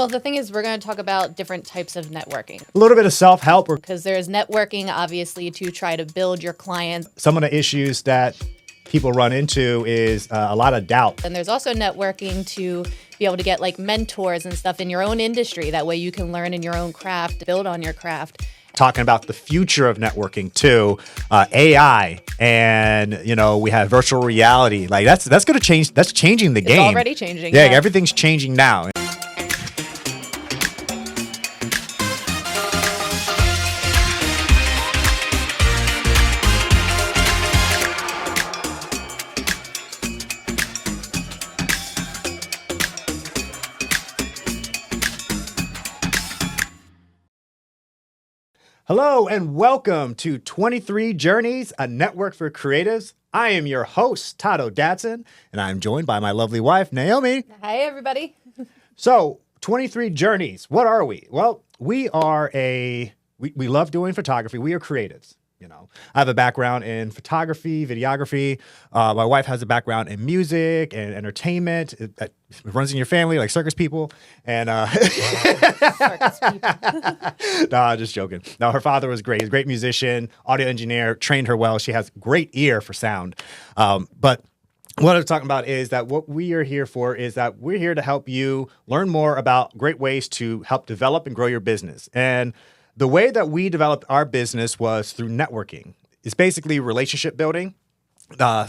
Well, the thing is, we're going to talk about different types of networking. A little bit of self-help. Because there's networking, obviously, to try to build your clients. Some of the issues that people run into is a lot of doubt. And there's also networking to be able to get like mentors and stuff in your own industry. That way you can learn in your own craft, build on your craft. Talking about the future of networking too, AI, and we have virtual reality. Like that's going to change. That's changing the game. It's already changing. Yeah, everything's changing now. Hello and welcome to 23 Journeys, a network for creatives. I am your host, Dadson, and I'm joined by my lovely wife, Naomi. Hi, everybody. So, 23 Journeys, what are we? Well, we are we love doing photography. We are creatives. I have a background in photography, videography. My wife has a background in music and entertainment. It runs in your family, like circus people. And Circus people. no, just joking. No, her father was great. He's a great musician, audio engineer, trained her well. She has great ear for sound. But what I'm talking about is that what we are here for is that we're here to help you learn more about great ways to help develop and grow your business. And the way that we developed our business was through networking. It's basically relationship building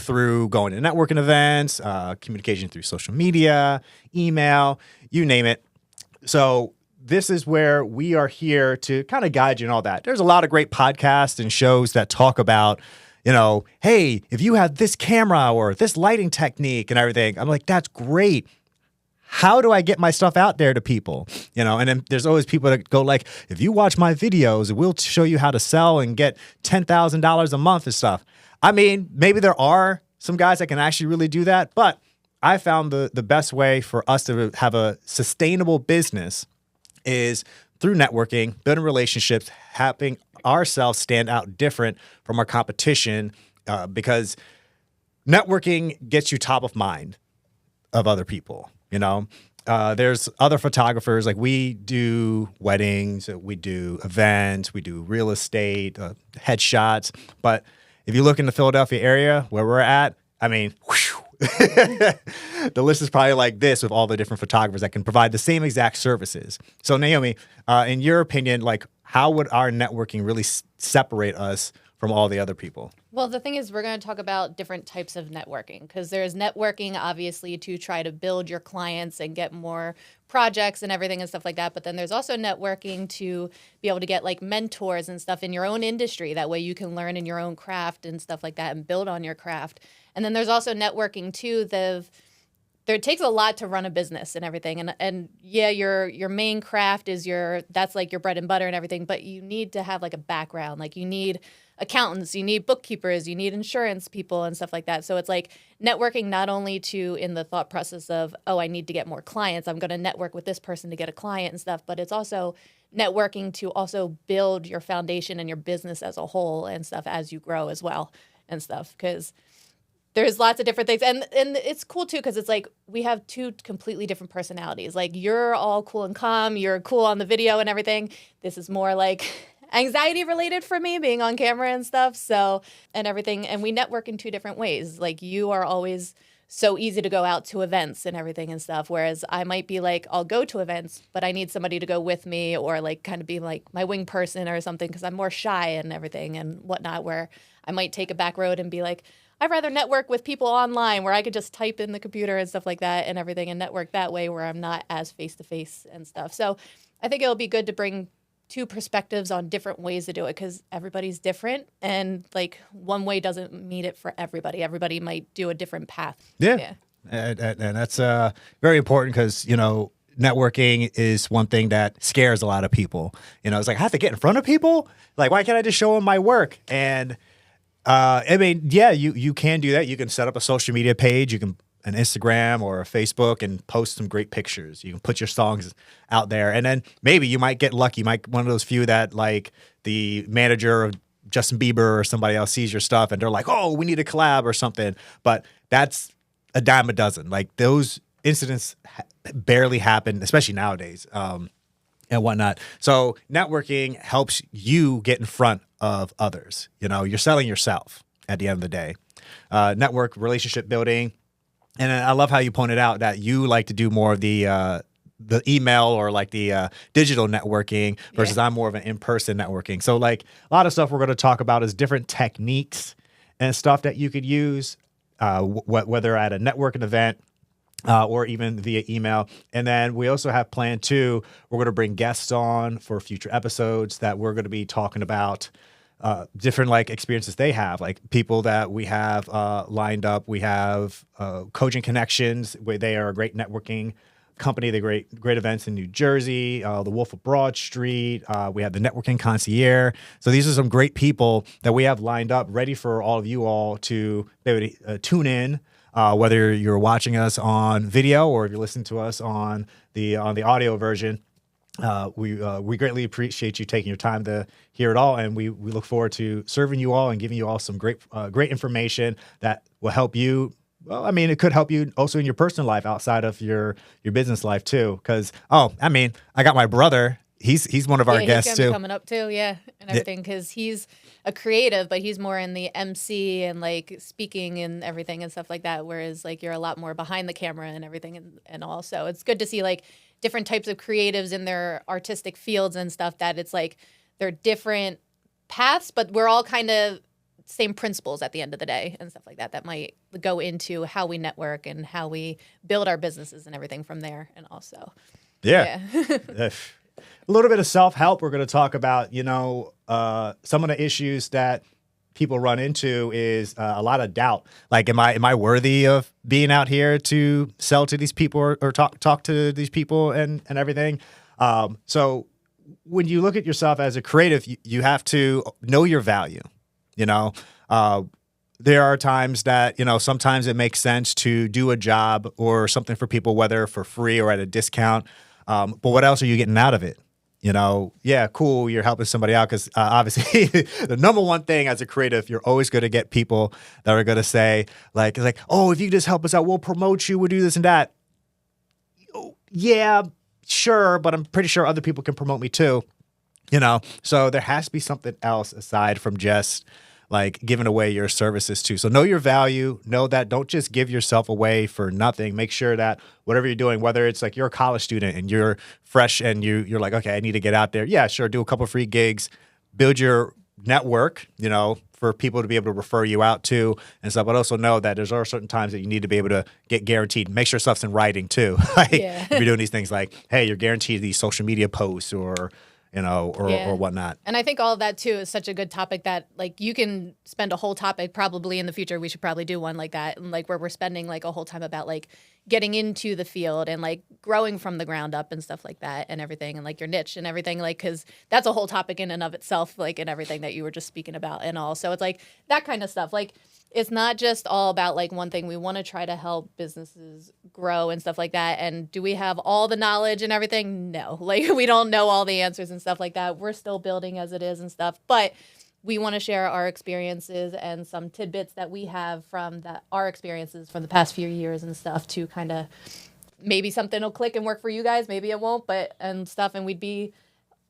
through going to networking events, communication through social media, email, you name it. So this is where we are here to kind of guide you in all that. There's a lot of great podcasts and shows that talk about, hey, if you have this camera or this lighting technique and everything, I'm like, that's great. How do I get my stuff out there to people? And then there's always people that go like, if you watch my videos, we'll show you how to sell and get $10,000 a month and stuff. I mean, maybe there are some guys that can actually really do that, but I found the best way for us to have a sustainable business is through networking, building relationships, having ourselves stand out different from our competition, because networking gets you top of mind of other people. There's other photographers, like we do weddings, we do events, we do real estate, headshots. But if you look in the Philadelphia area where we're at, I mean, the list is probably like this with all the different photographers that can provide the same exact services. So Naomi, in your opinion, like how would our networking really separate us from all the other people? Well, the thing is, we're going to talk about different types of networking because there's networking, obviously, to try to build your clients and get more projects and everything and stuff like that. But then there's also networking to be able to get like mentors and stuff in your own industry. That way you can learn in your own craft and stuff like that and build on your craft. And then there's also networking too. It takes a lot to run a business and everything. And yeah, your main craft is that's like your bread and butter and everything. But you need to have like a background. Like you need accountants, you need bookkeepers, you need insurance people and stuff like that. So it's like networking not only in the thought process of, oh, I need to get more clients, I'm going to network with this person to get a client and stuff, but it's also networking to also build your foundation and your business as a whole and stuff as you grow as well and stuff. Because there's lots of different things. And it's cool too, because it's like we have two completely different personalities. Like you're all cool and calm, you're cool on the video and everything. This is more like anxiety related for me, being on camera and stuff. So, and everything. And we network in two different ways. Like you are always so easy to go out to events and everything and stuff. Whereas I might be like, I'll go to events, but I need somebody to go with me or like kind of be like my wing person or something because I'm more shy and everything and whatnot, where I might take a back road and be like, I'd rather network with people online where I could just type in the computer and stuff like that and everything and network that way where I'm not as face-to-face and stuff. So I think it'll be good to bring two perspectives on different ways to do it because everybody's different and like one way doesn't meet it for everybody. Everybody might do a different path. Yeah. And that's very important because, networking is one thing that scares a lot of people. It's like, I have to get in front of people? Like, why can't I just show them my work? And you can do that. You can set up a social media page. You can an Instagram or a Facebook and post some great pictures. You can put your songs out there. And then maybe you might get lucky. You might one of those few that like the manager of Justin Bieber or somebody else sees your stuff and they're like, oh, we need a collab or something. But that's a dime a dozen. Like those incidents barely happen, especially nowadays. And whatnot. So networking helps you get in front of others. You know, you're selling yourself at the end of the day. Network relationship building. And I love how you pointed out that you like to do more of the email or like the digital networking versus I'm more of an in-person networking. So like a lot of stuff we're going to talk about is different techniques and stuff that you could use, whether at a networking event, or even via email. And then we also have planned too, we're going to bring guests on for future episodes that we're going to be talking about different like experiences they have, like people that we have lined up. We have Coaching Connections, where they are a great networking company. They great events in New Jersey, the Wolf of Broad Street. We have the Networking Concierge. So these are some great people that we have lined up ready for all of you all to be able to tune in. Whether you're watching us on video or if you're listening to us on the audio version, we greatly appreciate you taking your time to hear it all, and we look forward to serving you all and giving you all some great information that will help you. Well, I mean, it could help you also in your personal life outside of your business life too. Because I mean, I got my brother. He's one of our guests he's gonna too. be coming up too, and everything, because he's a creative, but he's more in the MC and like speaking and everything and stuff like that. Whereas like you're a lot more behind the camera and everything and all. So it's good to see like different types of creatives in their artistic fields and stuff. That it's like they're different paths, but we're all kind of same principles at the end of the day and stuff like that. That might go into how we network and how we build our businesses and everything from there. And also, yeah. A little bit of self-help. We're going to talk about, some of the issues that people run into is a lot of doubt. Like, am I worthy of being out here to sell to these people or talk to these people and everything? So when you look at yourself as a creative, you have to know your value. There are times that, sometimes it makes sense to do a job or something for people, whether for free or at a discount. But what else are you getting out of it? Yeah, cool, you're helping somebody out because obviously the number one thing as a creative, you're always going to get people that are going to say like, oh, if you just help us out, we'll promote you, we'll do this and that. Oh, yeah, sure, but I'm pretty sure other people can promote me too. So there has to be something else aside from just like giving away your services too. So know your value, know that don't just give yourself away for nothing. Make sure that whatever you're doing, whether it's like you're a college student and you're fresh and you're like, okay, I need to get out there. Yeah, sure. Do a couple free gigs, build your network, for people to be able to refer you out to and stuff. But also know that there's certain times that you need to be able to get guaranteed. Make sure stuff's in writing too. If you're doing these things like, hey, you're guaranteed these social media posts or whatnot. And I think all of that too is such a good topic that like you can spend a whole topic probably in the future. We should probably do one like that, and like where we're spending like a whole time about like getting into the field and like growing from the ground up and stuff like that and everything, and like your niche and everything, like because that's a whole topic in and of itself, like and everything that you were just speaking about and all. So it's like that kind of stuff. Like it's not just all about like one thing. We want to try to help businesses grow and stuff like that. And do we have all the knowledge and everything? No, like we don't know all the answers and stuff like that. We're still building as it is and stuff, but we want to share our experiences and some tidbits that we have from our experiences from the past few years and stuff to kind of maybe something will click and work for you guys. Maybe it won't, and stuff. And we'd be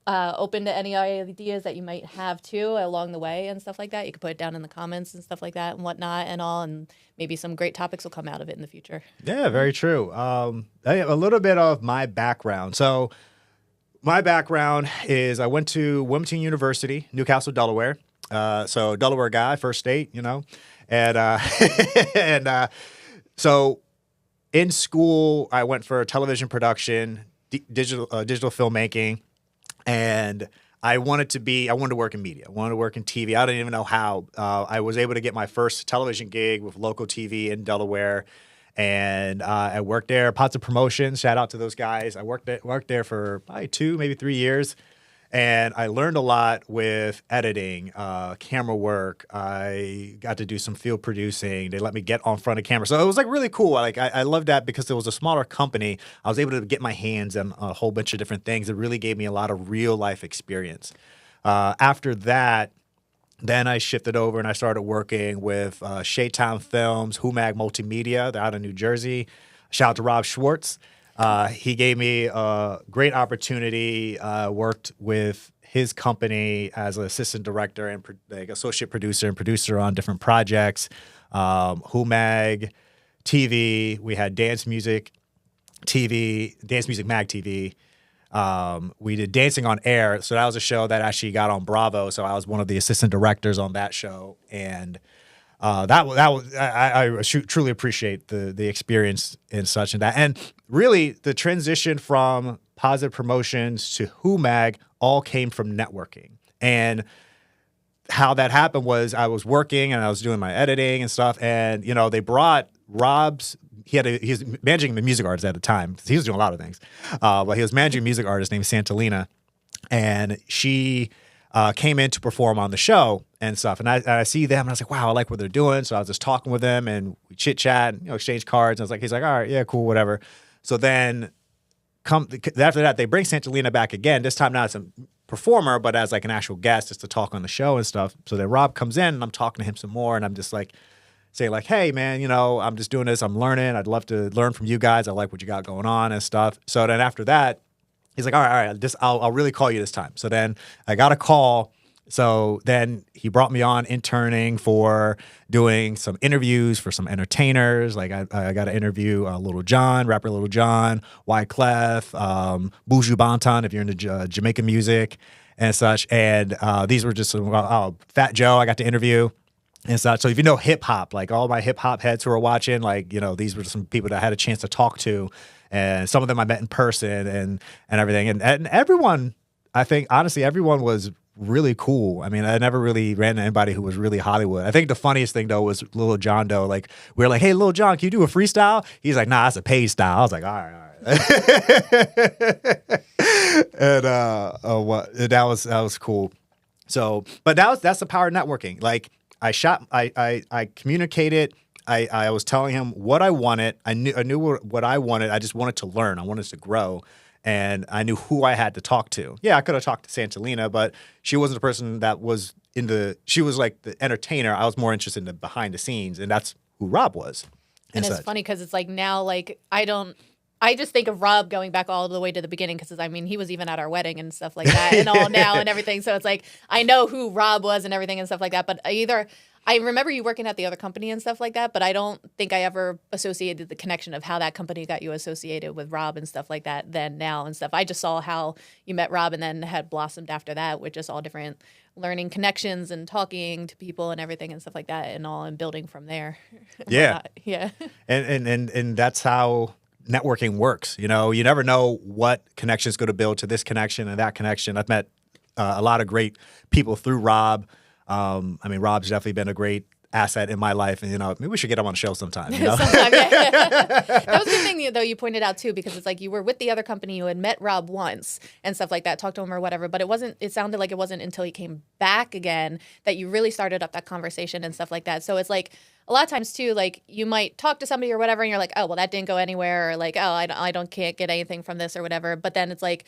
open to any ideas that you might have too along the way and stuff like that. You can put it down in the comments and stuff like that and whatnot and all, and maybe some great topics will come out of it in the future. Yeah, very true. A little bit of my background. So my background is I went to Wilmington University, Newcastle, Delaware. So Delaware guy, first state, and so in school I went for television production, digital filmmaking. And I wanted to work in media. I wanted to work in TV. I didn't even know how. I was able to get my first television gig with local TV in Delaware. And I worked there, pots of promotions. Shout out to those guys. I worked there for probably 2, maybe 3 years. And I learned a lot with editing, camera work. I got to do some field producing. They let me get on front of camera. So it was like really cool. Like I loved that because it was a smaller company. I was able to get my hands on a whole bunch of different things. It really gave me a lot of real life experience. After that, then I shifted over and I started working with Shaytown Films, Humag Multimedia. They're out of New Jersey. Shout out to Rob Schwartz. He gave me a great opportunity. Worked with his company as an assistant director and like associate producer and producer on different projects. Mag TV. We had Dance Music TV, Dance Music Mag TV. We did Dancing on Air. So that was a show that actually got on Bravo. So I was one of the assistant directors on that show. And I truly appreciate the experience and such and that. And really the transition from Positive Promotions to Mag all came from networking. And how that happened was I was working and I was doing my editing and stuff. And, they brought Rob's, he was managing the music artist at the time. He was doing a lot of things. But he was managing a music artist named Santalina. And she came in to perform on the show and stuff. And I see them and I was like, wow, I like what they're doing. So I was just talking with them and we chit chat and exchange cards. And I was like, he's like, all right, yeah, cool, whatever. So then after that, they bring Santalina back again. This time not as a performer, but as like an actual guest just to talk on the show and stuff. So then Rob comes in and I'm talking to him some more and I'm just like saying like, hey man, I'm just doing this. I'm learning. I'd love to learn from you guys. I like what you got going on and stuff. So then after that, he's like, all right, I'll really call you this time. So then I got a call. So then he brought me on interning for doing some interviews for some entertainers. Like I got to interview Little John, rapper Little John, Wyclef, Buju Banton, if you're into Jamaican music and such. And these were just Fat Joe I got to interview and such. So if you know hip hop, like all my hip hop heads who are watching, like, these were some people that I had a chance to talk to. And some of them I met in person and everything. And everyone, I think, honestly, everyone was really cool. I mean, I never really ran into anybody who was really Hollywood. I think the funniest thing, though, was Lil John Doe. Like, we were like, hey, Lil John, can you do a freestyle? He's like, nah, that's a paid style. I was like, all right. And that was cool. So, but that's the power of networking. Like, I communicated. I was telling him what I wanted. I knew what I wanted. I just wanted to learn. I wanted to grow. And I knew who I had to talk to. Yeah, I could have talked to Santalina, but she wasn't the person that was she was like the entertainer. I was more interested in the behind the scenes, and that's who Rob was. And it's funny because it's like now, like, I just think of Rob going back all the way to the beginning because, I mean, he was even at our wedding and stuff like that and all now and everything. So it's like, I know who Rob was and everything and stuff like that. But I remember you working at the other company and stuff like that, but I don't think I ever associated the connection of how that company got you associated with Rob and stuff like that then now and stuff. I just saw how you met Rob and then had blossomed after that with just all different learning connections and talking to people and everything and stuff like that and all and building from there. Yeah. Yeah. And that's how networking works. You never know what connection is going to build to this connection and that connection. I've met a lot of great people through Rob. I mean, Rob's definitely been a great asset in my life, and maybe we should get him on the show sometime. Sometime, yeah. That was a good thing though you pointed out too, because it's like you were with the other company, you had met Rob once and stuff like that, talked to him or whatever, but it sounded like it wasn't until he came back again that you really started up that conversation and stuff like that. So it's like a lot of times too, like you might talk to somebody or whatever, and you're like, oh well, that didn't go anywhere, or like, oh, can't get anything from this or whatever. But then it's like,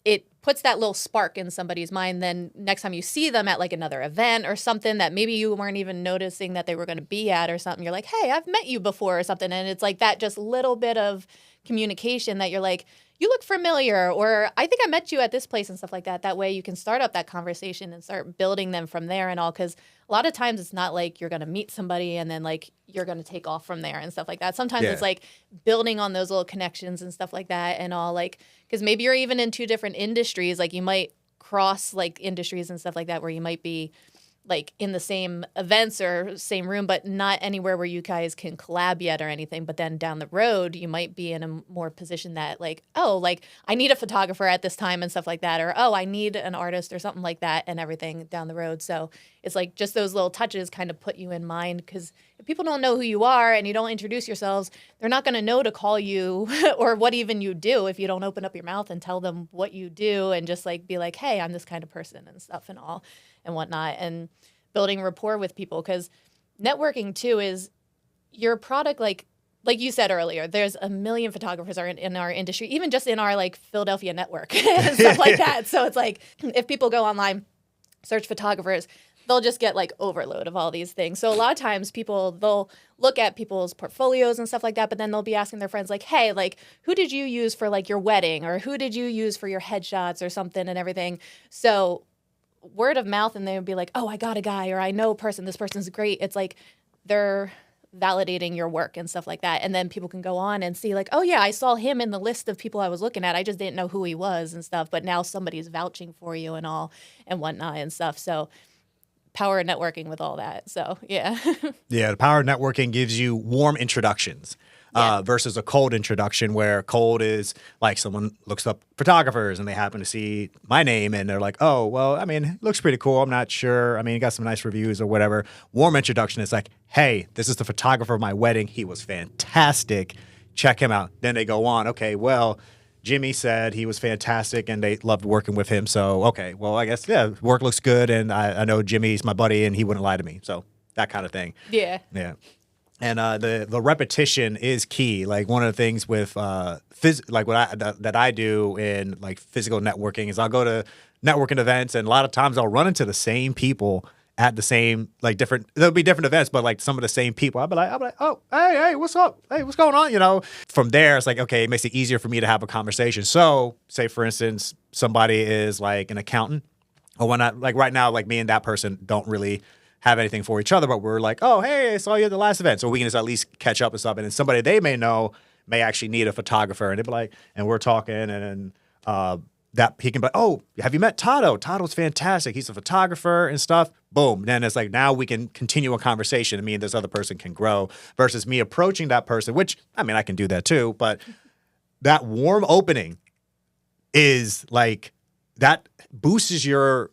it puts that little spark in somebody's mind. Then next time you see them at like another event or something that maybe you weren't even noticing that they were going to be at or something, you're like, hey, I've met you before or something. And it's like that just little bit of communication that you're like, you look familiar, or I think I met you at this place and stuff like that. That way you can start up that conversation and start building them from there and all. Because a lot of times it's not like you're going to meet somebody and then like you're going to take off from there and stuff like that. Sometimes it's like building on those little connections and stuff like that and all, like, because maybe you're even in two different industries. Like you might cross like industries and stuff like that where you might be like in the same events or same room, but not anywhere where you guys can collab yet or anything. But then down the road, you might be in a more position that like, oh, like I need a photographer at this time and stuff like that. Or, oh, I need an artist or something like that and everything down the road. So it's like just those little touches kind of put you in mind, because if people don't know who you are and you don't introduce yourselves, they're not going to know to call you or what even you do if you don't open up your mouth and tell them what you do and just like be like, hey, I'm this kind of person and stuff and all and whatnot, and building rapport with people. Because networking too is your product, like you said earlier, there's a million photographers are in our industry, even just in our like Philadelphia network and stuff like that. So it's like if people go online, search photographers, they'll just get like overload of all these things. So a lot of times people, they'll look at people's portfolios and stuff like that, but then they'll be asking their friends like, hey, like who did you use for like your wedding, or who did you use for your headshots or something and everything. So word of mouth, and they would be like, oh, I got a guy, or I know a person, this person's great. It's like they're validating your work and stuff like that. And then people can go on and see like, oh yeah, I saw him in the list of people I was looking at. I just didn't know who he was and stuff. But now somebody's vouching for you and all and whatnot and stuff. So power of networking with all that. So yeah. Yeah, the power of networking gives you warm introductions. Versus a cold introduction, where cold is like someone looks up photographers and they happen to see my name and they're like, oh, well, I mean, it looks pretty cool. I'm not sure. I mean, he got some nice reviews or whatever. Warm introduction is like, hey, this is the photographer of my wedding. He was fantastic. Check him out. Then they go on. Okay, well, Jimmy said he was fantastic and they loved working with him. So, okay, well, I guess, yeah, work looks good. And I know Jimmy's my buddy and he wouldn't lie to me. So that kind of thing. Yeah. Yeah. And the repetition is key. Like one of the things with like that I do in like physical networking is I'll go to networking events, and a lot of times I'll run into the same people at the same like different. There'll be different events, but like some of the same people. I'll be like, oh, hey, what's up? Hey, what's going on? You know. From there, it's like, okay, it makes it easier for me to have a conversation. So, say for instance, somebody is like an accountant, or when like right now, like me and that person don't really have anything for each other, but we're like, oh, hey, I saw you at the last event. So we can just at least catch up and stuff. And then somebody they may know may actually need a photographer. And they'd be like, and we're talking, and that he can be like, oh, have you met Thato? Thato's fantastic. He's a photographer and stuff. Boom. Then it's like, now we can continue a conversation, and me and this other person can grow, versus me approaching that person, which, I mean, I can do that too. But that warm opening is like, that boosts your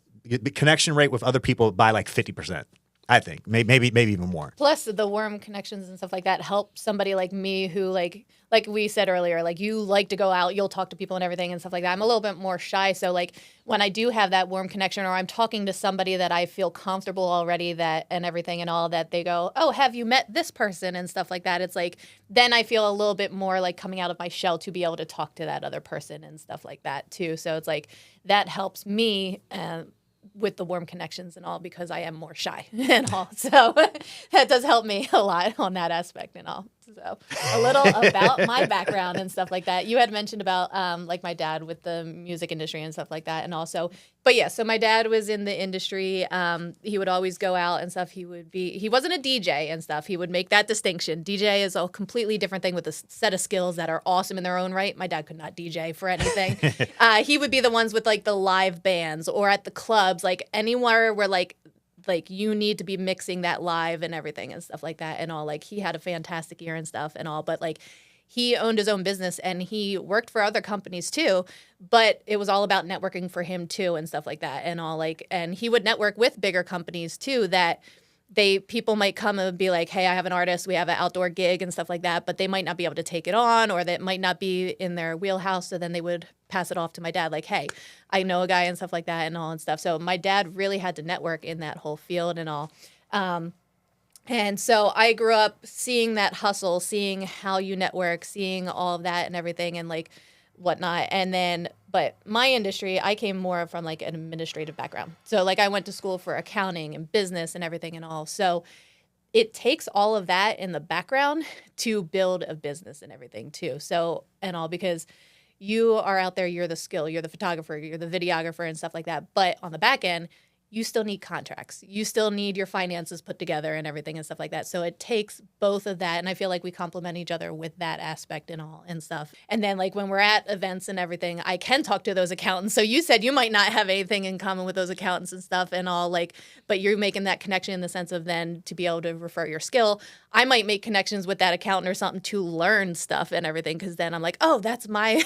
connection rate with other people by like 50%. I think maybe even more. Plus the warm connections and stuff like that help somebody like me who like we said earlier, like you like to go out, you'll talk to people and everything and stuff like that. I'm a little bit more shy. So like when I do have that warm connection, or I'm talking to somebody that I feel comfortable already, that and everything and all that, they go, oh, have you met this person and stuff like that? It's like, then I feel a little bit more like coming out of my shell to be able to talk to that other person and stuff like that too. So it's like, that helps me with the warm connections and all, because I am more shy and all. So that does help me a lot on that aspect and all. So a little about my background and stuff like that. You had mentioned about like my dad with the music industry and stuff like that. And also, but yeah, so my dad was in the industry. He would always go out and stuff. He wasn't a DJ and stuff. He would make that distinction. DJ is a completely different thing with a set of skills that are awesome in their own right. My dad could not DJ for anything. He would be the ones with like the live bands, or at the clubs, like anywhere where like you need to be mixing that live and everything and stuff like that and all. Like he had a fantastic ear and stuff and all, but like he owned his own business and he worked for other companies too, but it was all about networking for him too and stuff like that and all. Like, and he would network with bigger companies too, that people might come and be like, hey, I have an artist, we have an outdoor gig and stuff like that, but they might not be able to take it on, or that might not be in their wheelhouse. So then they would pass it off to my dad, like, hey, I know a guy and stuff like that and all and stuff. So my dad really had to network in that whole field and all. And so I grew up seeing that hustle, seeing how you network, seeing all of that and everything and like whatnot. And then, but my industry, I came more from like an administrative background. So like I went to school for accounting and business and everything and all. So it takes all of that in the background to build a business and everything too. So, and all, because you are out there, you're the skill, you're the photographer, you're the videographer and stuff like that. But on the back end, you still need contracts. You still need your finances put together and everything and stuff like that. So it takes both of that. And I feel like we complement each other with that aspect and all and stuff. And then like when we're at events and everything, I can talk to those accountants. So you said you might not have anything in common with those accountants and stuff and all, like, but you're making that connection in the sense of then to be able to refer your skill. I might make connections with that accountant or something to learn stuff and everything. Cause then I'm like, oh, that's my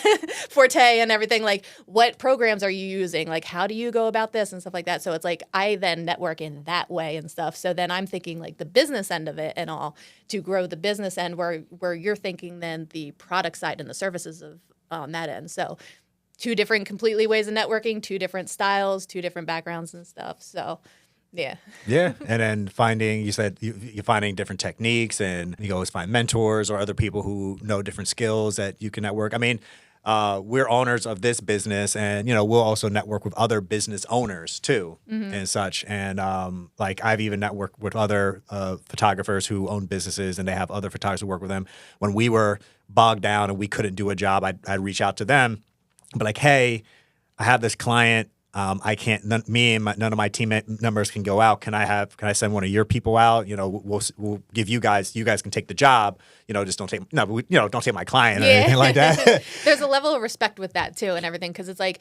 forte and everything. Like what programs are you using? Like, how do you go about this and stuff like that? So it's like, I then network in that way and stuff. So then I'm thinking like the business end of it and all, to grow the business end where you're thinking then the product side and the services of on that end. So two different completely ways of networking, two different styles, two different backgrounds and stuff. So yeah. Yeah. And then finding, you said you're finding different techniques, and you always find mentors or other people who know different skills that you can network. I mean, we're owners of this business, and we'll also network with other business owners too, and such. And like I've even networked with other photographers who own businesses, and they have other photographers who work with them. When we were bogged down and we couldn't do a job, I'd reach out to them, but like, hey, I have this client. I can't. None of my team members can go out. Can I send one of your people out? We'll give you guys. You guys can take the job. Just don't take. No, but don't take my client or anything like that. There's a level of respect with that too, and everything, because it's like.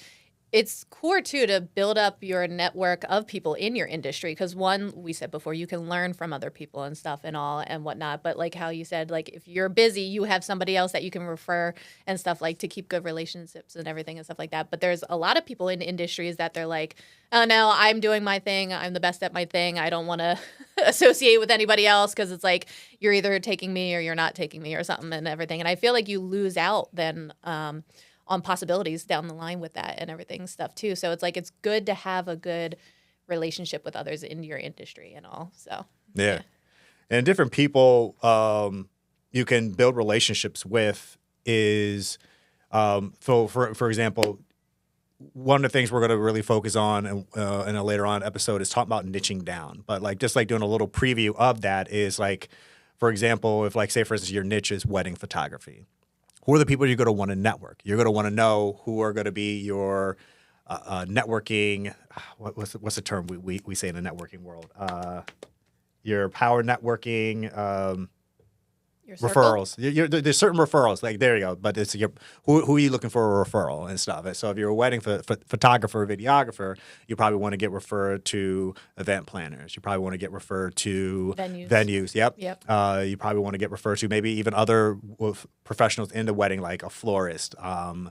It's core, too, to build up your network of people in your industry because, one, we said before, you can learn from other people and stuff and all and whatnot. But like how you said, like if you're busy, you have somebody else that you can refer and stuff like to keep good relationships and everything and stuff like that. But there's a lot of people in industries that they're like, oh, no, I'm doing my thing. I'm the best at my thing. I don't want to associate with anybody else because it's like you're either taking me or you're not taking me or something and everything. And I feel like you lose out then on possibilities down the line with that and everything stuff too. So it's like it's good to have a good relationship with others in your industry and all. So yeah. And different people you can build relationships with is so for example, one of the things we're going to really focus on in a later on episode is talking about niching down. But like just like doing a little preview of that is like, for example, if like say for instance your niche is wedding photography. Who are the people you're going to want to network? You're going to want to know who are going to be your networking. What's the term we say in the networking world? Your power networking. Your referrals. There's certain referrals. Like there you go. But it's who are you looking for a referral and stuff. So if you're a wedding photographer, videographer, you probably want to get referred to event planners. You probably want to get referred to venues. Yep. You probably want to get referred to maybe even other professionals in the wedding, like a florist,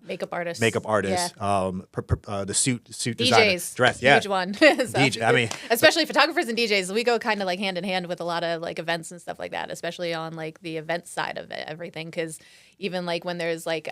makeup artist, the suit DJs, designer, dress. Yeah, huge one. DJ. I mean, especially photographers and DJs, we go kind of like hand in hand with a lot of like events and stuff like that, especially on like the event side of it, everything, because even like when there's like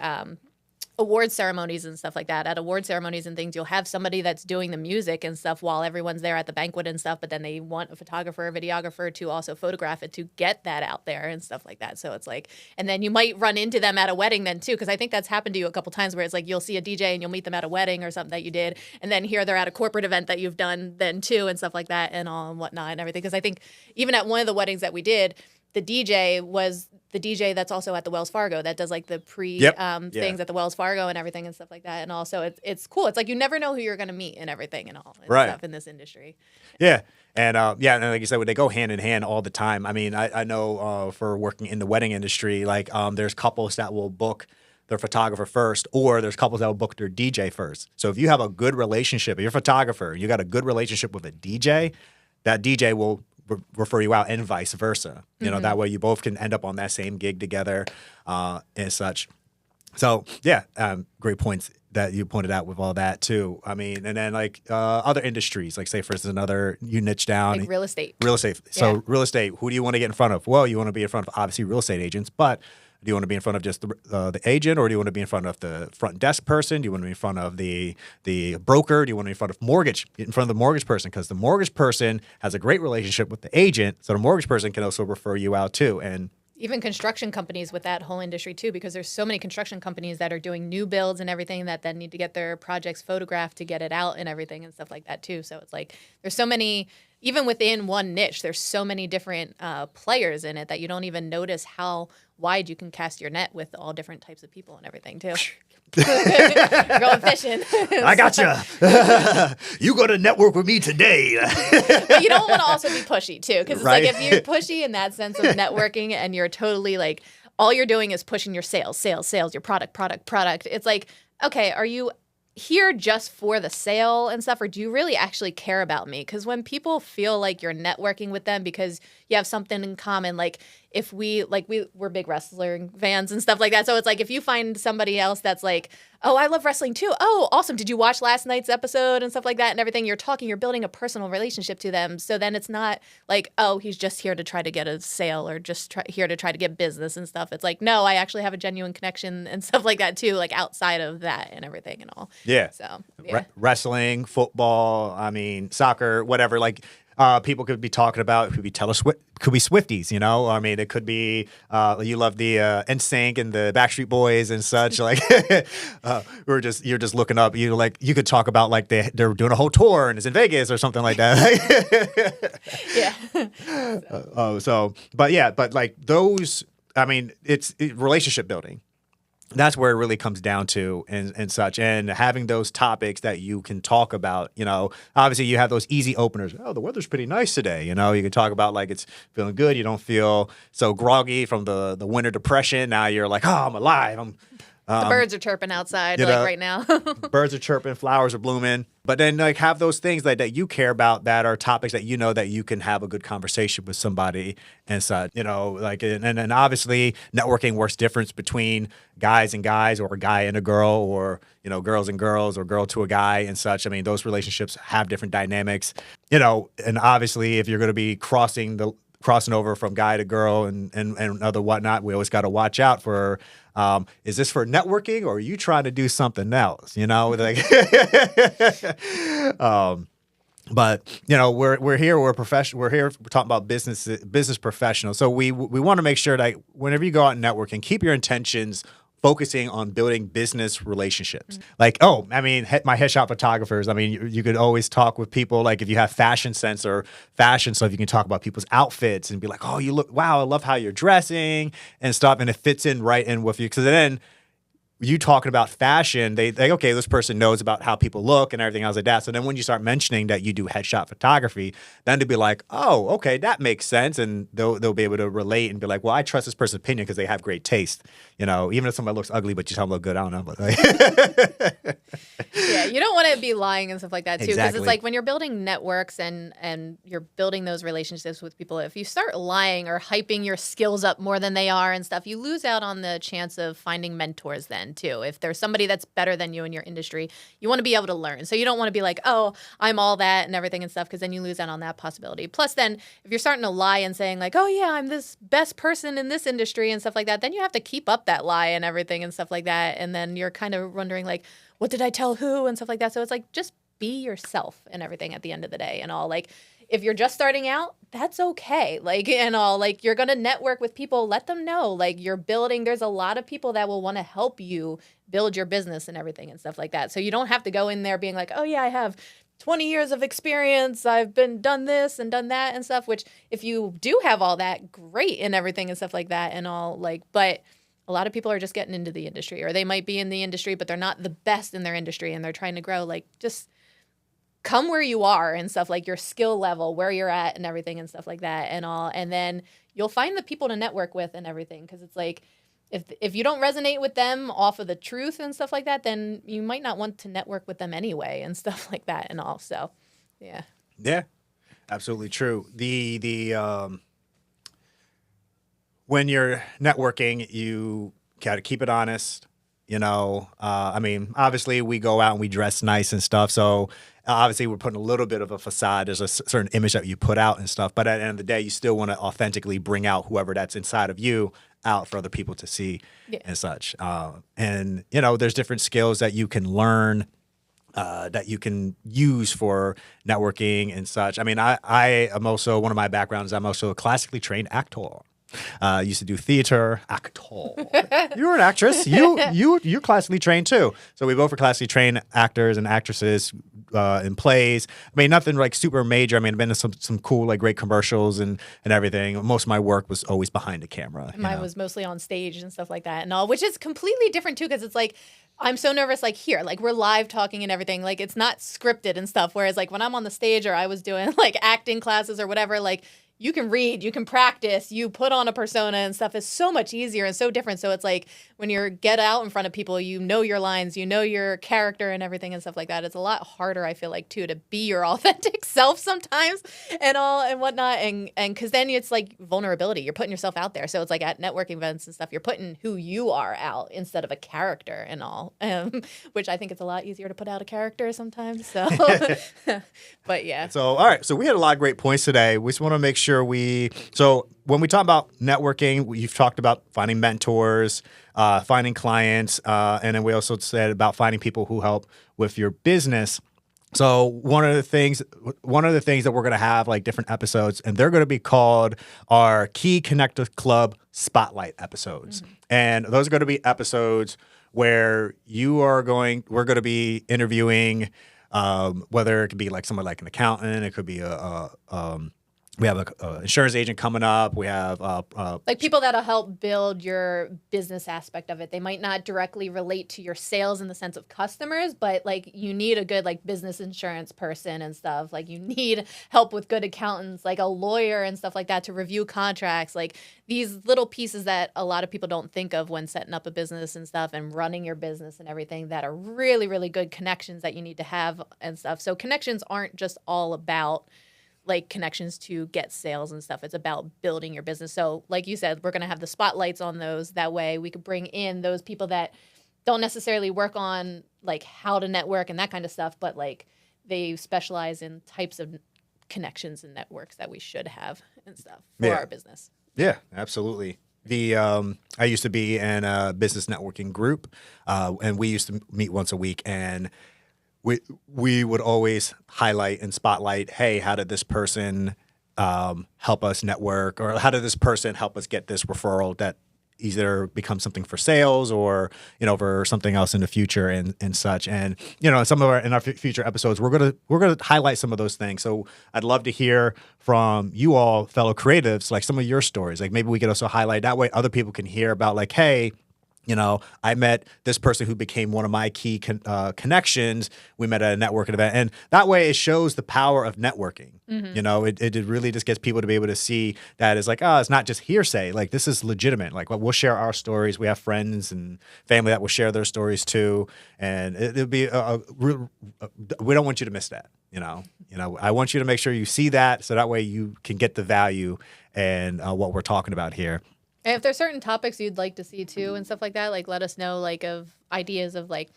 award ceremonies and stuff like that, at award ceremonies and things, you'll have somebody that's doing the music and stuff while everyone's there at the banquet and stuff, but then they want a photographer or videographer to also photograph it to get that out there and stuff like that. So it's like, and then you might run into them at a wedding then too, because I think that's happened to you a couple times where it's like you'll see a DJ and you'll meet them at a wedding or something that you did, and then here they're at a corporate event that you've done then too and stuff like that and all and whatnot and everything. Because I think even at one of the weddings that we did, the DJ was the DJ that's also at the Wells Fargo that does like the things at the Wells Fargo and everything and stuff like that. And also it's cool. It's like you never know who you're going to meet and everything and all and stuff in this industry. Yeah. And and like you said, they go hand in hand all the time. I mean, I know for working in the wedding industry, like there's couples that will book their photographer first, or there's couples that will book their DJ first. So if you have a good relationship, if you're a photographer, you got a good relationship with a DJ, that DJ will refer you out and vice versa. That way you both can end up on that same gig together and such. So yeah, great points that you pointed out with all that too. I mean, and then like other industries, like say for instance, you niche down. Like real estate. So real estate, who do you want to get in front of? Well, you want to be in front of obviously real estate agents, but do you want to be in front of just the agent, or do you want to be in front of the front desk person? Do you want to be in front of the broker? Do you want to be in front of mortgage? Get in front of the mortgage person, because the mortgage person has a great relationship with the agent, so the mortgage person can also refer you out too. And even construction companies with that whole industry too, because there's so many construction companies that are doing new builds and everything that then need to get their projects photographed to get it out and everything and stuff like that too. So it's like there's so many, even within one niche, there's so many different players in it that you don't even notice how wide you can cast your net with all different types of people and everything too. Going fishing. I gotcha. You go to network with me today. But you don't want to also be pushy too, because it's like if you're pushy in that sense of networking and you're totally like all you're doing is pushing your sales, your product. It's like, okay, are you here just for the sale and stuff, or do you really actually care about me? Because when people feel like you're networking with them because you have something in common, like if we're big wrestling fans and stuff like that. So it's like if you find somebody else that's like, oh, I love wrestling too. Oh, awesome. Did you watch last night's episode and stuff like that and everything? You're building a personal relationship to them. So then it's not like, oh, he's just here to try to get a sale or just here to try to get business and stuff. It's like, no, I actually have a genuine connection and stuff like that too, like outside of that and everything and all. Yeah. So yeah. Wrestling, football, I mean, soccer, whatever. Like People could be talking about, it could be could be Swifties, you know? I mean, it could be, you love the NSYNC and the Backstreet Boys and such. Like, you're just looking up, you could talk about like they're doing a whole tour and it's in Vegas or something like that. Yeah. But like those, I mean, it's relationship building. That's where it really comes down to and such. And having those topics that you can talk about, you know, obviously you have those easy openers. Oh, the weather's pretty nice today. You know, you can talk about like it's feeling good. You don't feel so groggy from the winter depression. Now you're like, oh, I'm alive. The birds are chirping outside right now. Birds are chirping, flowers are blooming. But then like have those things that you care about that are topics that you know that you can have a good conversation with somebody and such. You know, like and obviously networking works different between guys and guys or a guy and a girl or, you know, girls and girls or girl to a guy and such. I mean, those relationships have different dynamics, you know, and obviously if you're going to be crossing over from guy to girl and other whatnot, we always got to watch out for, is this for networking or are you trying to do something else? You know, like, but you know, we're here, we're professional, we're talking about business professionals. So we want to make sure that whenever you go out and networking, keep your intentions focusing on building business relationships. Like, oh, I mean, my headshot photographers, I mean, you could always talk with people, like if you have fashion sense or fashion stuff, you can talk about people's outfits and be like, oh, wow, I love how you're dressing and stuff. And it fits in right in with you. Because then you talking about fashion, they okay, this person knows about how people look and everything else like that. So then when you start mentioning that you do headshot photography, then to be like, oh, okay, that makes sense. And they'll be able to relate and be like, well, I trust this person's opinion because they have great taste. You know, even if somebody looks ugly, but you tell them look good, I don't know. But like yeah, you don't want to be lying and stuff like that too. Because Exactly. it's like when you're building networks and you're building those relationships with people, if you start lying or hyping your skills up more than they are and stuff, you lose out on the chance of finding mentors then too. If there's somebody that's better than you in your industry, you want to be able to learn. So you don't want to be like, oh, I'm all that and everything and stuff, because then you lose out on that possibility. Plus then if you're starting to lie and saying like, oh yeah, I'm this best person in this industry and stuff like that, then you have to keep up that lie and everything and stuff like that. And then you're kind of wondering like, what did I tell who and stuff like that. So it's like, just be yourself and everything at the end of the day and all. Like, if you're just starting out, that's okay. Like, and all, like, you're going to network with people, let them know, like, you're building, there's a lot of people that will want to help you build your business and everything and stuff like that. So you don't have to go in there being like, oh yeah, I have 20 years of experience, I've done this and done that and stuff, which if you do have all that, great and everything and stuff like that and all, like, but a lot of people are just getting into the industry, or they might be in the industry, but they're not the best in their industry and they're trying to grow. Like, just come where you are and stuff, like your skill level, where you're at and everything and stuff like that and all. And then you'll find the people to network with and everything. Because it's like, if you don't resonate with them off of the truth and stuff like that, then you might not want to network with them anyway and stuff like that and all. So, yeah. Yeah, absolutely true. When you're networking, you got to keep it honest. You know, I mean, obviously we go out and we dress nice and stuff. So obviously we're putting a little bit of a facade. There's a certain image that you put out and stuff. But at the end of the day, you still want to authentically bring out whoever that's inside of you out for other people to see and such. And, you know, there's different skills that you can learn that you can use for networking and such. I mean, I am also, one of my backgrounds, I'm also a classically trained actor. Used to do theater, actor. You're an actress. You're classically trained too. So we both are classically trained actors and actresses in plays. I mean, nothing like super major. I mean, I've been to some cool, like great commercials and everything. Most of my work was always behind the camera. Mine was mostly on stage and stuff like that and all, which is completely different too, because it's like, I'm so nervous, like here, like we're live talking and everything, like it's not scripted and stuff. Whereas like when I'm on the stage or I was doing like acting classes or whatever, like you can read, you can practice, you put on a persona and stuff is so much easier and so different. So it's like when you get out in front of people, you know your lines, you know your character and everything and stuff like that. It's a lot harder, I feel like, too, to be your authentic self sometimes and all and whatnot. And because then it's like vulnerability. You're putting yourself out there. So it's like at networking events and stuff, you're putting who you are out instead of a character and all, which I think it's a lot easier to put out a character sometimes. So, but yeah. So, all right. So we had a lot of great points today. We just want to make sure so when we talk about networking, you've talked about finding mentors, finding clients, and then we also said about finding people who help with your business. So one of the things that we're going to have like different episodes, and they're going to be called our Key Connector Club Spotlight episodes. And those are going to be episodes where we're going to be interviewing, whether it could be like someone like an accountant, it could be we have a insurance agent coming up. We have like people that'll help build your business aspect of it. They might not directly relate to your sales in the sense of customers, but like you need a good like business insurance person and stuff. Like you need help with good accountants, like a lawyer and stuff like that to review contracts. Like these little pieces that a lot of people don't think of when setting up a business and stuff and running your business and everything that are really, really good connections that you need to have and stuff. So connections aren't just all about like connections to get sales and stuff. It's about building your business. So like you said, we're going to have the spotlights on those. That way we could bring in those people that don't necessarily work on like how to network and that kind of stuff, but like they specialize in types of connections and networks that we should have and stuff for our business. Yeah, absolutely. I used to be in a business networking group, and we used to meet once a week, and we would always highlight and spotlight, hey, how did this person help us network, or how did this person help us get this referral that either becomes something for sales or, you know, for something else in the future and such. And, you know, in our future episodes, we're gonna highlight some of those things. So I'd love to hear from you all, fellow creatives, like some of your stories. Like maybe we could also highlight that way other people can hear about like, hey, you know, I met this person who became one of my key connections. We met at a networking event. And that way it shows the power of networking. Mm-hmm. You know, it really just gets people to be able to see that it's like, oh, it's not just hearsay. Like, this is legitimate. Like, we'll share our stories. We have friends and family that will share their stories too. And it'll be, we don't want you to miss that. You know, I want you to make sure you see that so that way you can get the value and what we're talking about here. And if there's certain topics you'd like to see too and stuff like that, like let us know like of ideas of like,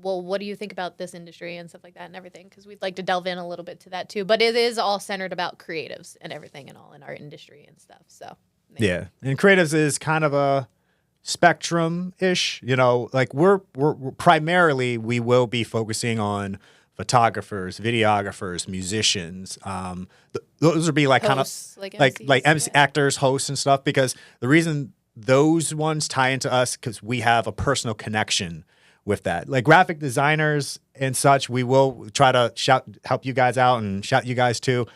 well, what do you think about this industry and stuff like that and everything? Because we'd like to delve in a little bit to that too. But it is all centered about creatives and everything and all in our industry and stuff. So yeah, and creatives is kind of a spectrum-ish. You know, like we're primarily we will be focusing on photographers, videographers, musicians. Those would be like hosts, kind of like MC, actors, hosts, and stuff. Because the reason those ones tie into us because we have a personal connection with that. Like graphic designers and such, we will try to help you guys out and shout you guys too.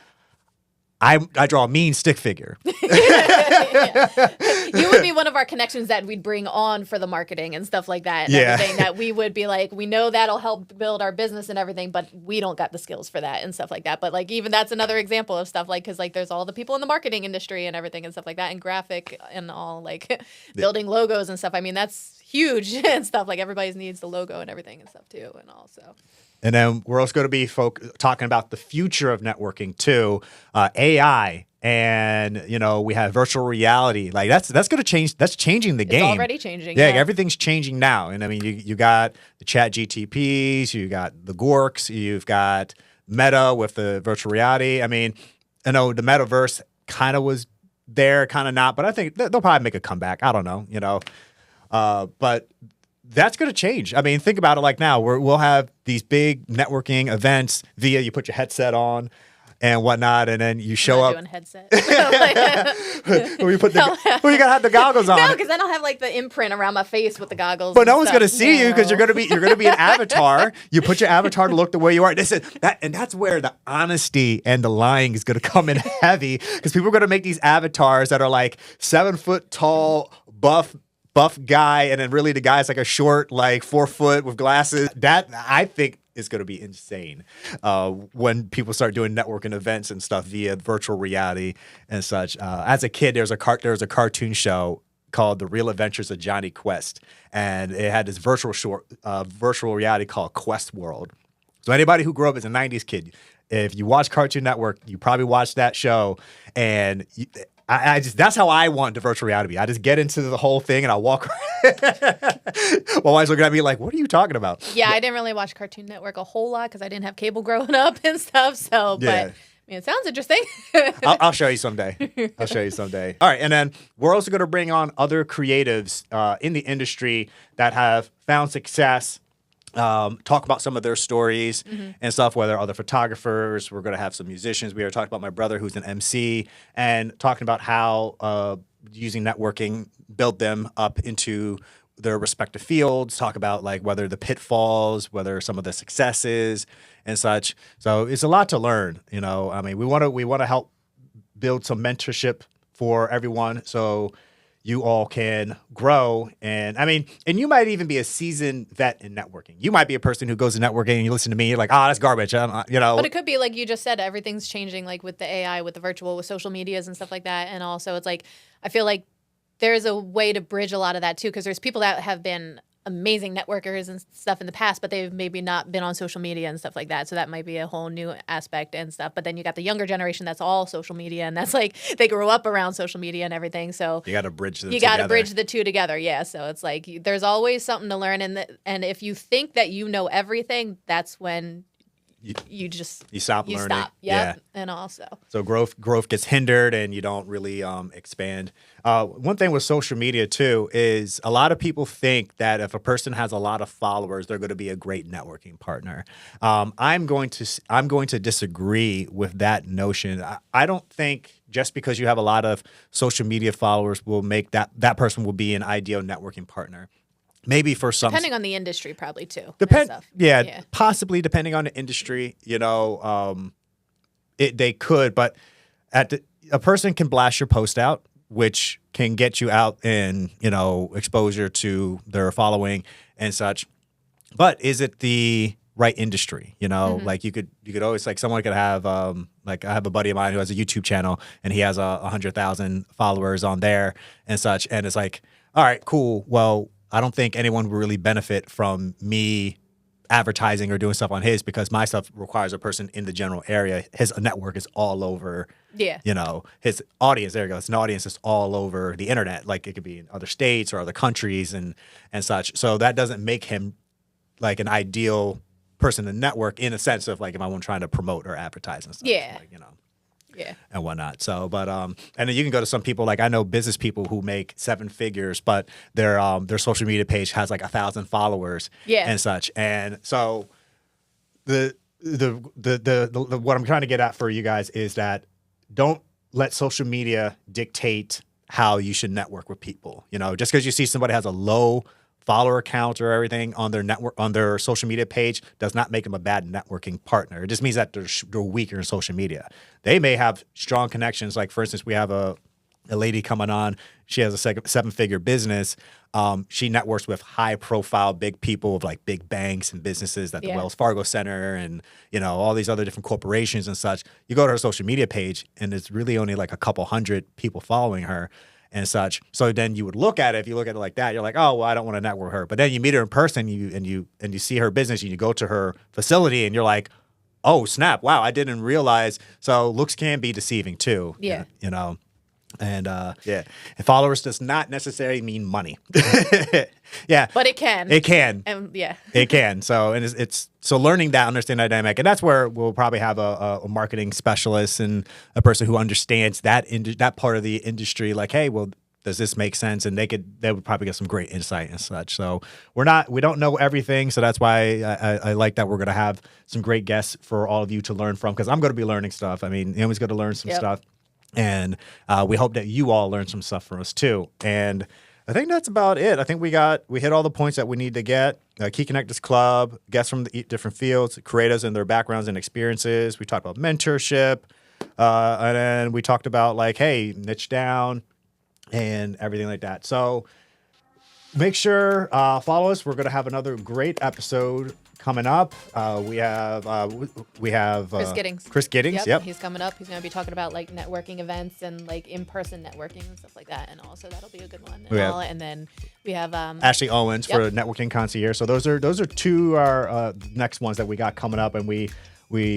I draw a mean stick figure. Yeah. You would be one of our connections that we'd bring on for the marketing and stuff like that. And everything that we would be like, we know that'll help build our business and everything, but we don't got the skills for that and stuff like that. But like even that's another example of stuff like because like there's all the people in the marketing industry and everything and stuff like that and graphic and all like building logos and stuff. I mean that's huge and stuff like everybody needs the logo and everything and stuff too and all so. And then we're also going to be talking about the future of networking too, AI, and you know we have virtual reality. Like that's going to change. That's changing the game. It's already changing. Yeah, everything's changing now. And I mean, you got the Chat GTPs, you got the Gorks, you've got Meta with the virtual reality. I mean, I know the metaverse kind of was there, kind of not, but I think they'll probably make a comeback. I don't know, you know, but. That's going to change. I mean, think about it like now. We'll have these big networking events via you put your headset on and whatnot, and then you show up. Doing headset. You got to have the goggles on. No, because then I'll have like the imprint around my face with the goggles. But no one's going to see you because you're going to be an avatar. You put your avatar to look the way you are. And that's where the honesty and the lying is going to come in heavy because people are going to make these avatars that are like 7 foot tall, buff guy, and then really the guy's like a short, like 4 foot with glasses. That I think is going to be insane when people start doing networking events and stuff via virtual reality and such. As a kid, there was a cartoon show called The Real Adventures of Johnny Quest, and it had this virtual reality called Quest World. So anybody who grew up as a 90s kid, if you watch Cartoon Network, you probably watched that show, and I just that's how I want the virtual reality to be. I just get into the whole thing and I walk around. My wife's looking at me like, what are you talking about? Yeah, I didn't really watch Cartoon Network a whole lot because I didn't have cable growing up and stuff. So, but I mean, it sounds interesting. I'll show you someday. All right, and then we're also going to bring on other creatives in the industry that have found success talk about some of their stories and stuff, whether other photographers, we're going to have some musicians. We are talking about my brother who's an MC and talking about how using networking build them up into their respective fields, talk about like whether the pitfalls, whether some of the successes and such. So it's a lot to learn, you know. I mean, we want to help build some mentorship for everyone so you all can grow. And I mean, and you might even be a seasoned vet in networking. You might be a person who goes to networking and you listen to me, you're like, oh, that's garbage. You know. But it could be like you just said, everything's changing, like with the AI, with the virtual, with social medias and stuff like that. And also it's like, I feel like there's a way to bridge a lot of that too, because there's people that have been amazing networkers and stuff in the past, but they've maybe not been on social media and stuff like that. So that might be a whole new aspect and stuff. But then you got the younger generation that's all social media, and that's like they grew up around social media and everything. So you got to bridge them. You got to bridge the two together. Yeah. So it's like there's always something to learn, and if you think that you know everything, that's when you stop learning. Yep. Yeah. And also so growth gets hindered and you don't really expand. One thing with social media too is a lot of people think that if a person has a lot of followers, they're going to be a great networking partner. I'm going to disagree with that notion. I don't think just because you have a lot of social media followers will make that person will be an ideal networking partner. Maybe for some, depending on the industry, probably too. Yeah, possibly depending on the industry. You know, they could, but a person can blast your post out, which can get you out in exposure to their following and such. But is it the right industry? You know, like you could always like someone could have like I have a buddy of mine who has a YouTube channel and he has 100,000 followers on there and such, and it's like, all right, cool. Well, I don't think anyone will really benefit from me advertising or doing stuff on his because my stuff requires a person in the general area. His network is all over. Yeah. You know, his audience, there you go. It's an audience that's all over the internet. Like it could be in other states or other countries and such. So that doesn't make him like an ideal person to network in a sense of like if I want trying to promote or advertise and stuff. Yeah. Like, yeah. And whatnot. So, but and then you can go to some people like I know business people who make 7 figures, but their social media page has like 1,000 followers, and such. And so, the what I'm trying to get at for you guys is that don't let social media dictate how you should network with people. You know, just because you see somebody has a low follower count or everything on their network on their social media page does not make them a bad networking partner. It just means that they're weaker in social media. They may have strong connections. Like for instance, we have a lady coming on. She has a 7-figure business. She networks with high profile big people of like big banks and businesses at the Wells Fargo Center and all these other different corporations and such. You go to her social media page and it's really only like a couple hundred people following her and such. So then you would look at it, if you look at it like that, you're like, oh, well, I don't want to network with her. But then you meet her in person, and you see her business, and you go to her facility, and you're like, oh, snap, wow, I didn't realize. So looks can be deceiving too. Yeah. And and followers does not necessarily mean money. Yeah. But it can. It can. It can. So and it's so learning that, understand that dynamic, and that's where we'll probably have a marketing specialist and a person who understands that part of the industry. Like, hey, well, does this make sense? And they would probably get some great insight and such. So we don't know everything. So that's why I like that we're going to have some great guests for all of you to learn from, because I'm going to be learning stuff. I mean, Naomi's going to learn some stuff. And we hope that you all learn some stuff from us too. And I think that's about it. I think we hit all the points that we need to get. Key Connectors Club, guests from the different fields, creators and their backgrounds and experiences. We talked about mentorship. And then we talked about like, hey, niche down and everything like that. So make sure follow us. We're going to have another great episode coming up. We have Chris Giddings. Yep. He's coming up. He's going to be talking about like networking events and like in-person networking and stuff like that. And also that'll be a good one. And then we have Ashley Owens for Networking Concierge. So those are two our next ones that we got coming up, and we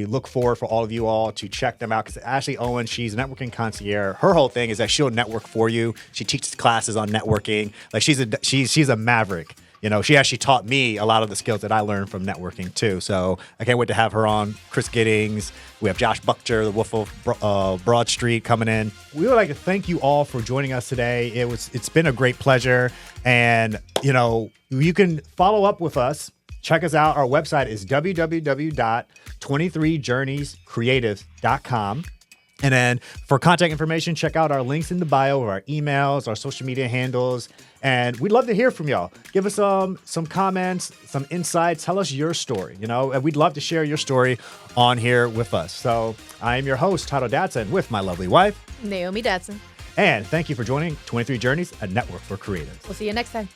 look forward for all of you all to check them out, because Ashley Owens, she's a networking concierge. Her whole thing is that she'll network for you. She teaches classes on networking. Like she's a maverick. She actually taught me a lot of the skills that I learned from networking too. So I can't wait to have her on. Chris Giddings. We have Josh Buchter, the Wolf of Broad Street, coming in. We would like to thank you all for joining us today. It's been a great pleasure. And, you can follow up with us. check us out. Our website is www.23journeyscreative.com. And then for contact information, check out our links in the bio, or our emails, our social media handles. And we'd love to hear from y'all. Give us some comments, some insights. Tell us your story, and we'd love to share your story on here with us. So I am your host, Thato Dadson, with my lovely wife, Naomi Dadson. And thank you for joining 23 Journeys, a network for creatives. We'll see you next time.